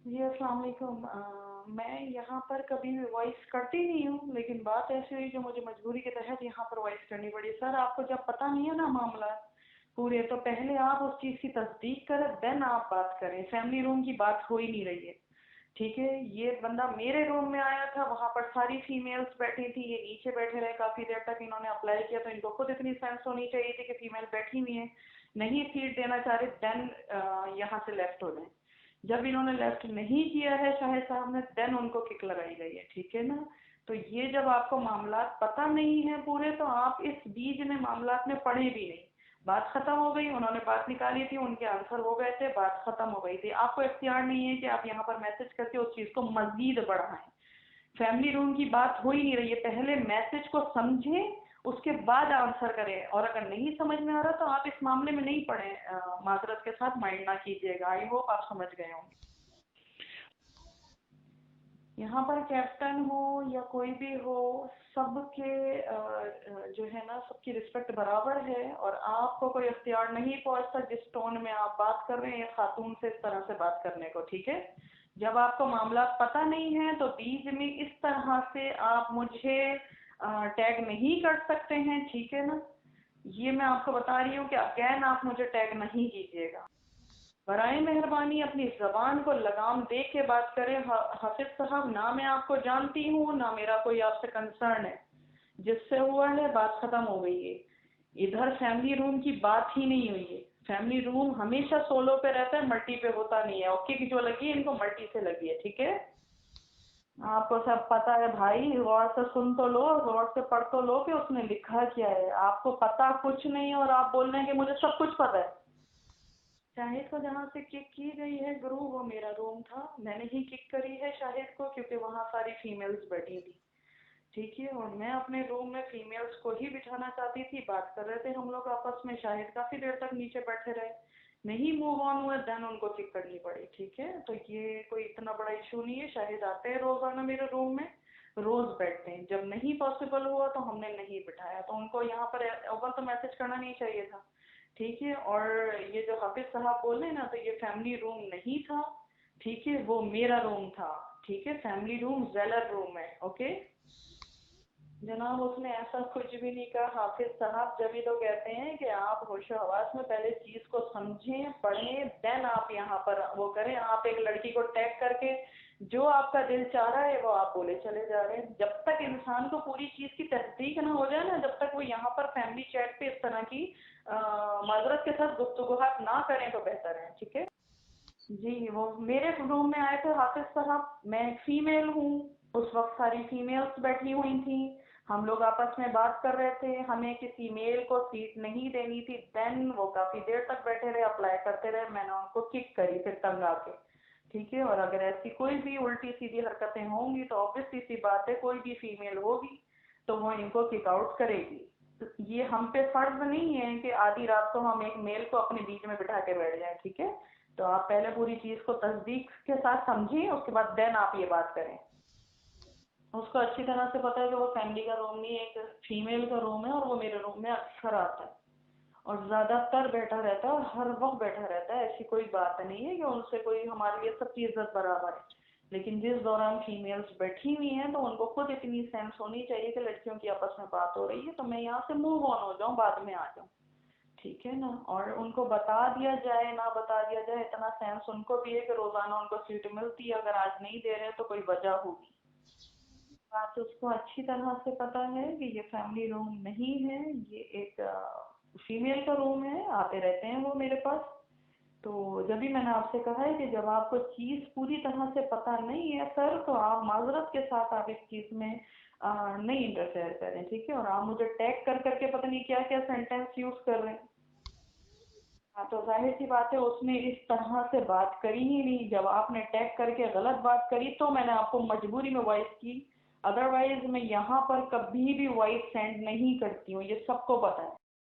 जी अस्सलाम वालेकुम। मैं यहाँ पर कभी भी वॉइस करती नहीं हूँ, लेकिन बात ऐसी हुई जो मुझे मजबूरी के तहत यहाँ पर वॉइस करनी पड़ी। सर, आपको जब पता नहीं है ना मामला पूरे, तो पहले आप उस चीज़ की तस्दीक करें, देन आप बात करें। फैमिली रूम की बात हो ही नहीं रही है, ठीक है। ये बंदा मेरे रूम में आया था, वहाँ पर सारी फीमेल्स बैठी थी, ये नीचे बैठे रहे काफ़ी देर तक। इन्होंने अप्लाई किया तो इनको खुद इतनी सेंस होनी चाहिए थी कि फीमेल बैठी हुई है, नहीं सीट देना चाह रहे, देन यहाँ से लेफ्ट हो जाए। जब इन्होंने लेफ्ट नहीं किया है शाहिद साहब ने, देन उनको किक लगाई गई है, ठीक है ना। तो ये जब आपको मामलात पता नहीं है पूरे, तो आप इस बीच में मामलात में पढ़े भी नहीं। बात खत्म हो गई, उन्होंने बात निकाली थी, उनके आंसर हो गए थे, बात खत्म हो गई थी। आपको इख्तियार नहीं है कि आप यहाँ पर मैसेज करके उस चीज़ को मजीद बढ़ाएं। फैमिली रूम की बात हो ही नहीं रही है, पहले मैसेज को समझें, उसके बाद आंसर करें। और अगर नहीं समझ में आ रहा तो आप इस मामले में नहीं पढ़ें, माजरत के साथ माइंड ना कीजिएगा। आई होप आप समझ गए होंगे। यहाँ पर कैप्टन हो या कोई भी हो, सबके जो है ना, सबकी रिस्पेक्ट बराबर है। और आपको कोई इख्तियार नहीं पहुँचता जिस टोन में आप बात कर रहे हैं खातून से इस तरह से बात करने को, ठीक है। जब आपको मामला पता नहीं है तो बीच में इस तरह से आप मुझे टैग नहीं कर सकते हैं, ठीक है ना। ये मैं आपको बता रही हूँ कि अगैन आप मुझे टैग नहीं कीजिएगा। बराए मेहरबानी अपनी जबान को लगाम दे के बात करें। हाफिज साहब, ना मैं आपको जानती हूँ, ना मेरा कोई आपसे कंसर्न है। जिससे हुआ है बात खत्म हो गई है। इधर फैमिली रूम की बात ही नहीं हुई है। फैमिली रूम हमेशा सोलो पे रहता है, मल्टी पे होता नहीं है। ओके की जो लगी है इनको मल्टी से लगी है, ठीक है। आपको सब पता है भाई, गौर से सुन तो लो, गौर से पढ़ तो लो कि उसने लिखा क्या है। आपको पता कुछ नहीं और आप बोल रहे हैं कि मुझे सब कुछ पता है। शाहिद को जहाँ से किक की गई है गुरु, वो मेरा रूम था, मैंने ही किक करी है शाहिद को, क्योंकि वहाँ सारी फीमेल्स बैठी थी, ठीक है। और मैं अपने रूम में फीमेल्स को ही बिठाना चाहती थी। बात कर रहे थे हम लोग आपस में, शाहिद काफी देर तक नीचे बैठे रहे, नहीं मूव ऑन हुए, देन उनको किक करनी पड़ी, ठीक है। तो ये कोई इतना बड़ा इशू नहीं है। शाहिद आते हैं रोजाना मेरे रूम में, रोज बैठते हैं। जब नहीं पॉसिबल हुआ तो हमने नहीं बिठाया, तो उनको यहाँ पर अव्वल तो मैसेज करना नहीं चाहिए था, ठीक है। और ये जो हाफिज साहब बोल रहे हैं ना, तो ये फैमिली रूम नहीं था, ठीक है, वो मेरा रूम था, ठीक है। फैमिली रूम जेलर रूम है, ओके। जनाब, उसने ऐसा कुछ भी नहीं कहा हाफिज साहब। जब भी तो कहते हैं कि आप होशो हवास में पहले चीज को समझें, पढ़ें, देन आप यहाँ पर वो करें। आप एक लड़की को टैग करके जो आपका दिल चाह रहा है वो आप बोले चले जा रहे हैं। जब तक इंसान को पूरी चीज की तस्दीक ना हो जाए ना, जब तक वो यहाँ पर फैमिली चैट पे इस तरह की माजरत के साथ गुफ्तगूहात ना करें तो बेहतर है, ठीक है। जी, वो मेरे रूम में आए थे हाफिज साहब। मैं फीमेल हूँ, उस वक्त सारी फीमेल्स बैठी हुई थी, हम लोग आपस में बात कर रहे थे। हमें किसी मेल को सीट नहीं देनी थी, देन वो काफी देर तक बैठे रहे, अप्लाई करते रहे। मैंने उनको किक करी फिर तंग आके, ठीक है। और अगर ऐसी कोई भी उल्टी सीधी हरकतें होंगी तो ऑब्वियसली सी बात है, कोई भी फीमेल होगी तो वो इनको किक आउट करेगी। तो ये हम पे फर्ज नहीं है कि आधी रात को हम एक मेल को अपने बीच में बिठा के बैठ जाएं, ठीक है। तो आप पहले पूरी चीज को तस्दीक के साथ समझिए, उसके बाद देन आप ये बात करें। उसको अच्छी तरह से पता है कि वो फैमिली का रूम नहीं, एक फीमेल का रूम है, और वो मेरे रूम में अक्सर आता है और ज्यादातर बैठा रहता है और हर वक्त बैठा रहता है। ऐसी कोई बात नहीं है कि उनसे कोई, हमारे लिए सबकी इज्जत बराबर है। लेकिन जिस दौरान फीमेल्स बैठी हुई हैं तो उनको खुद इतनी सेंस होनी चाहिए कि लड़कियों की आपस में बात हो रही है तो मैं यहाँ से मूव ऑन हो जाऊँ, बाद में आ जाऊँ, ठीक है ना। और उनको बता दिया जाए ना बता दिया जाए, इतना सेंस उनको भी है कि रोजाना उनको सीट मिलती है, अगर आज नहीं दे रहे तो कोई वजह होगी। बात उसको अच्छी तरह से पता है कि ये फैमिली रूम नहीं है, ये एक फीमेल का रूम है, आते रहते हैं वो मेरे पास। तो जब भी मैंने आपसे कहा है कि जब आपको चीज़ पूरी तरह से पता नहीं है सर, तो आप माजरत के साथ आप इस चीज़ में नहीं इंटरफेयर करें, ठीक है। और आप मुझे टैग कर करके पता नहीं क्या क्या सेंटेंस यूज कर रहे हैं। हाँ, तो जाहिर सी बात है उसने इस तरह से बात करी ही नहीं। जब आपने टैग करके गलत बात करी तो मैंने आपको मजबूरी में वॉइस की, अदरवाइज मैं यहाँ पर कभी भी वॉइस सेंड नहीं करती हूँ, ये सबको पता है।